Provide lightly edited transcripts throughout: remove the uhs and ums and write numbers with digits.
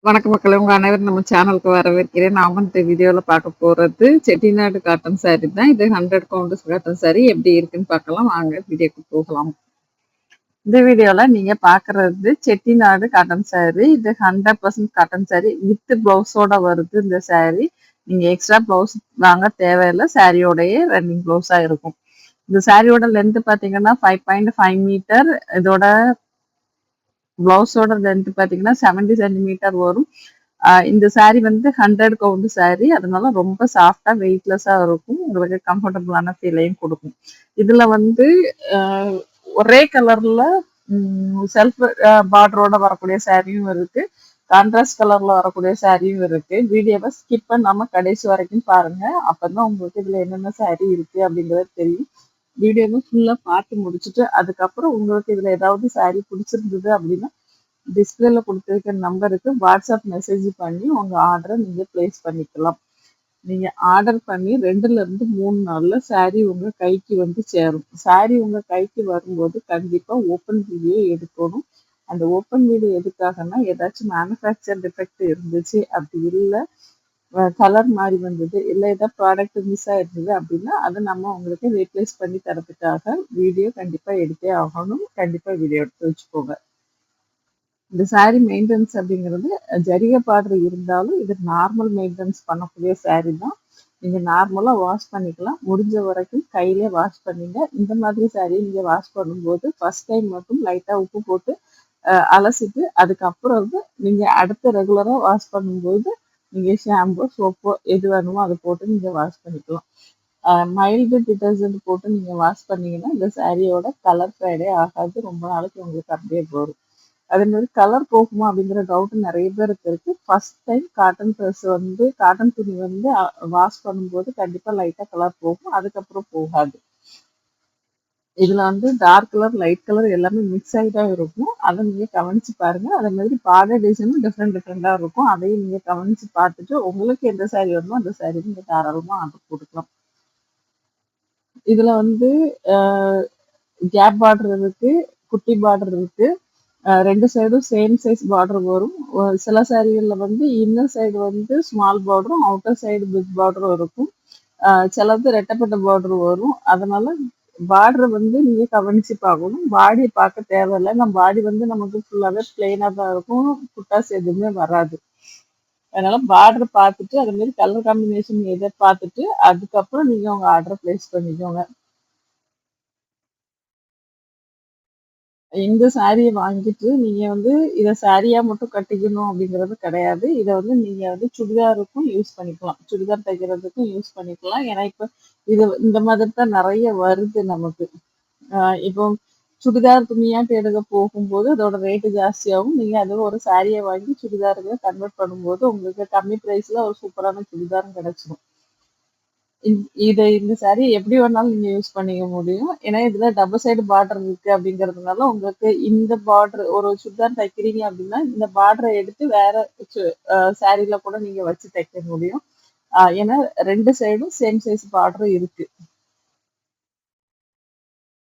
வணக்க மக்களே! உங்க அனைவரும் நம்ம சேனலுக்கு வரவேற்கிறேன். நாம இந்த வீடியோல பார்க்க போறது செட்டிநாடு காட்டன் சாரி தான். இது 100 கவுண்டர்ஸ் காட்டன் சாரி. எப்படி இருக்குன்னு பார்க்கலாம். வாங்க வீடியோக்கு போகலாம். இந்த வீடியோல நீங்க பார்க்குறது செட்டிநாடு காட்டன் சாரி. இது 100% காட்டன் சாரி. வித் ப்ளவுஸோட வருது இந்த சாரி. நீங்க எக்ஸ்ட்ரா ப்ளவுஸ் வாங்க தேவையில்ல. சாரியோடயே ரன்னிங் ப்ளவுஸா இருக்கும். இந்த சாரியோட லென்த் பார்த்தீங்கன்னா 5.5 மீட்டர். இதோட ப்ளவுஸோட லென்த் பார்த்தீங்கன்னா 70 சென்டிமீட்டர் வரும். இந்த சாரி வந்து 100 கவுண்ட் சாரி. அதனால ரொம்ப சாஃப்டா வெயிட்லெஸ்ஸா இருக்கும். உங்களுக்கு கம்ஃபர்டபுளான ஃபீலையும் கொடுக்கும். இதுல வந்து ஒரே கலர்ல செல்ஃப் பார்டரோட வரக்கூடிய சாரியும் இருக்கு. கான்ட்ராஸ்ட் கலர்ல வரக்கூடிய சாரியும் இருக்கு. வீடியோவை ஸ்கிப் பண்ணாம கடைசி வரைக்கும் பாருங்க. அப்பதான் உங்களுக்கு இதுல என்னென்ன சாரி இருக்கு அப்படிங்கிறது தெரியும். வீடியோவை ஃபுல்லா பார்த்து முடிச்சுட்டு அதுக்கப்புறம் உங்களுக்கு இதுல ஏதாவது சாரி பிடிச்சிருந்தது அப்படின்னா டிஸ்பிளேல கொடுத்துருக்க நம்பருக்கு வாட்ஸ்அப் மெசேஜ் பண்ணி உங்க ஆர்டரை நீங்க பிளேஸ் பண்ணிக்கலாம். நீங்க ஆர்டர் பண்ணி 2ல இருந்து 3 நாள்ல சாரி உங்க கைக்கு வந்து சேரும். சாரி உங்க கைக்கு வரும்போது கண்டிப்பா ஓப்பன் வீடியோ எடுக்கணும். அந்த ஓப்பன் வீடியோ எதுக்காகன்னா ஏதாச்சும் மேனுஃபேக்சர் டிஃபெக்ட் இருந்துச்சு, அப்படி இல்லை கலர் மாறி வந்தது, இல்லை ஏதாவது ப்ராடக்ட் மிஸ் ஆயிருந்தது அப்படின்னா அதை நம்ம உங்களுக்கு ரீப்ளேஸ் பண்ணி தரதுக்காக வீடியோ கண்டிப்பா எடுத்தே ஆகணும். கண்டிப்பா வீடியோ எடுத்து வச்சுக்கோங்க. இந்த சாரி மெயின்டெனன்ஸ் அப்படிங்கிறது ஜரிகை பார்டர் இருந்தாலும் இது நார்மல் மெயின்டெனன்ஸ் பண்ணக்கூடிய சாரி தான். நீங்க நார்மலா வாஷ் பண்ணிக்கலாம். முடிஞ்ச வரைக்கும் கையிலே வாஷ் பண்ணிங்க. இந்த மாதிரி சாரி நீங்க வாஷ் பண்ணும்போது ஃபர்ஸ்ட் டைம் மட்டும் லைட்டா உப்பு போட்டு அலசிட்டு அதுக்கப்புறம் வந்து நீங்க அடுத்த ரெகுலரா வாஷ் பண்ணும்போது நீங்க ஷாம்பு சோப்போ எது வேணுமோ அதை போட்டு நீங்க வாஷ் பண்ணிக்கலாம். மைல்டு டிட்டர்ஜென்ட் போட்டு நீங்க வாஷ் பண்ணீங்கன்னா இந்த சாரியோட கலர் ஃபேடே ஆகாது. ரொம்ப நாளைக்கு உங்களுக்கு அப்படியே வரும். அதே மாதிரி கலர் போகுமா அப்படிங்கிற டவுட் நிறைய பேருக்கு இருக்கு. ஃபர்ஸ்ட் டைம் காட்டன் ட்ரெஸ் வந்து காட்டன் துணி வந்து வாஷ் பண்ணும்போது கண்டிப்பா லைட்டா கலர் போகும். அதுக்கப்புறம் போகாது. இதுல வந்து டார்க் கலர் லைட் கலர் எல்லாமே மிக்ஸ் ஆகி தான் இருக்கும். அதை நீங்க கவனிச்சு பாருங்க. அதே மாதிரி பார்டர் டிசைனும் டிஃப்ரெண்டா இருக்கும். அதையும் நீங்க கவனிச்சு பார்த்துட்டு உங்களுக்கு எந்த சாரி வேணுமோ அந்த சாரி நீங்க தாராளமா ஆர்டர் போட்டுக்கலாம். இதுல வந்து கேப் பார்டர் இருக்கு, குட்டி பார்டர் இருக்கு. 2 சைடும் சேம் சைஸ் பார்டர் வரும். சில சாரிகள்ல வந்து இன்னர் சைடு வந்து ஸ்மால் பார்டரும் அவுட்டர் சைடு பிக் பார்டரும் இருக்கும். சிலது ரெட்டப்பட்ட பார்டர் வரும். அதனால பார்டர் வந்து நீங்க கவனிச்சு பார்க்கணும். பாடி பார்க்க தேவையில்லை. நம்ம பாடி வந்து நமக்கு ஃபுல்லாவே பிளெயினா தான் இருக்கும். புட்டாஸ் எதுவுமே வராது. அதனால பார்டர் பார்த்துட்டு அதே மாதிரி கலர் காம்பினேஷன் எதை பார்த்துட்டு அதுக்கப்புறம் நீங்க உங்க ஆர்டர் பிளேஸ் பண்ணிக்கோங்க. இந்த சாரியை வாங்கிட்டு நீங்க வந்து இதை சாரியா மட்டும் கட்டிக்கணும் அப்படிங்கிறது கிடையாது. இதை வந்து நீங்க வந்து சுடிதாருக்கும் யூஸ் பண்ணிக்கலாம். சுடிதார் தைக்கிறதுக்கும் யூஸ் பண்ணிக்கலாம். ஏன்னா இப்ப இது இந்த மாதிரி தான் நிறைய வருது நமக்கு. இப்போ சுடிதார் துணியாட்டு எடுக்க போகும்போது அதோட ரேட்டு ஜாஸ்தியாகும். நீங்க அது ஒரு சாரியை வாங்கி சுடிதாருக்கு கன்வெர்ட் பண்ணும்போது உங்களுக்கு கம்மி பிரைஸ்ல ஒரு சூப்பரான சுடிதாரும் கிடைச்சிடும். இந்த சாரி எப்படி வேணாலும் நீங்க யூஸ் பண்ணிக்க முடியும். ஏன்னா இதுல டபுள் சைடு பார்டர் இருக்கு அப்படிங்கிறதுனால உங்களுக்கு இந்த பார்டர் ஒரு சுடிதார் தைக்கிறீங்க அப்படின்னா இந்த பார்டரை எடுத்து வேற சாரில கூட நீங்க வச்சு தைக்க முடியும். ஏன்னா 2 சைடும் சேம் சைஸ் பார்டரும் இருக்கு.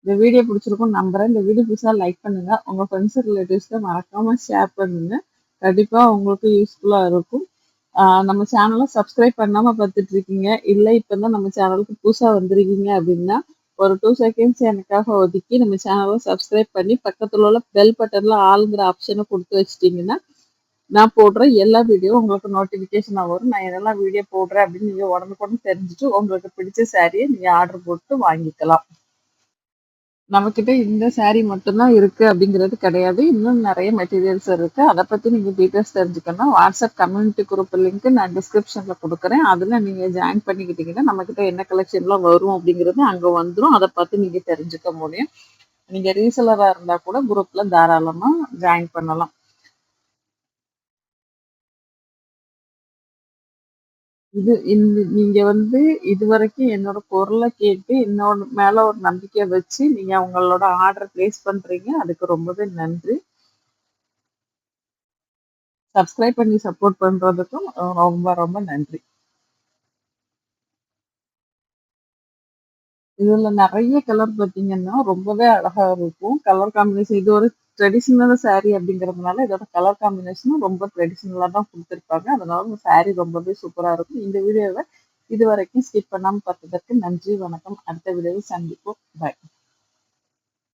இந்த வீடியோ பிடிச்சிருக்கும் நம்புறேன். இந்த வீடியோ பிடிச்சா லைக் பண்ணுங்க. உங்க ஃப்ரெண்ட்ஸ் ரிலேட்டிவ்ஸ்க்கு மறக்காம ஷேர் பண்ணுங்க. கண்டிப்பா உங்களுக்கு யூஸ்ஃபுல்லா இருக்கும். நம்ம சேனலை சப்ஸ்கிரைப் பண்ணாம பார்த்துட்டு இருக்கீங்க, இல்லை இப்பதான் நம்ம சேனலுக்கு புதுசா வந்திருக்கீங்க அப்படின்னா ஒரு 2 செகண்ட்ஸ் எனக்காக ஒதுக்கி நம்ம சேனலை சப்ஸ்கிரைப் பண்ணி பக்கத்துல உள்ள பெல் பட்டன்ல ஆளுங்கிற ஆப்ஷனை கொடுத்து வச்சிட்டீங்கன்னா நான் போடுற எல்லா வீடியோ உங்களுக்கு நோட்டிபிகேஷனா வரும். நான் என்னெல்லாம் வீடியோ போடுறேன் அப்படின்னு நீங்க உடனுக்குடன் தெரிஞ்சுட்டு உங்களுக்கு பிடிச்ச சாரியை நீங்க ஆர்டர் போட்டு வாங்கிக்கலாம். நம்மக்கிட்ட இந்த சாரி மட்டும்தான் இருக்கு அப்படிங்கிறது கிடையாது. இன்னும் நிறைய மெட்டீரியல்ஸ் இருக்கு. அதை பத்தி நீங்க டீட்டெயில்ஸ் தெரிஞ்சுக்கணும். வாட்ஸ்அப் கம்யூனிட்டி குரூப் லிங்க் நான் டிஸ்கிரிப்ஷன்ல கொடுக்குறேன். அதுல நீங்க ஜாயின் பண்ணிக்கிட்டீங்கன்னா நம்மக்கிட்ட என்ன கலெக்ஷன்லாம் வரும் அப்படிங்கிறது அங்க வந்துடும். அதை பார்த்து நீங்க தெரிஞ்சுக்க முடியும். நீங்க ரீசெலரா இருந்தா கூட குரூப்ல தாராளமா ஜாயின் பண்ணலாம். நீங்க வந்து இதுவரைக்கும் என்னோட குரலை கேட்டு என்னோட மேல ஒரு நம்பிக்கை வச்சு நீங்க உங்களோட ஆர்டர் பிளேஸ் பண்றீங்க. அதுக்கு ரொம்பவே நன்றி. சப்ஸ்கிரைப் பண்ணி சப்போர்ட் பண்றதுக்கும் ரொம்ப ரொம்ப நன்றி. இதுல நிறைய கலர் பார்த்தீங்கன்னா ரொம்பவே அழகா இருக்கும். கலர் காம்பினேஷன் இது ஒரு ட்ரெடிஷ்னல் saree அப்படிங்கிறதுனால இதோட கலர் காம்பினேஷனும் ரொம்ப ட்ரெடிஷ்னலா தான் குடுத்துருப்பாங்க. அதனால இந்த saree ரொம்பவே சூப்பரா இருக்கும். இந்த வீடியோவ இதுவரைக்கும் ஸ்கிப் பண்ணாம பார்த்ததற்கு நன்றி, வணக்கம். அடுத்த வீடியோவில் சந்திப்போம். பாய்.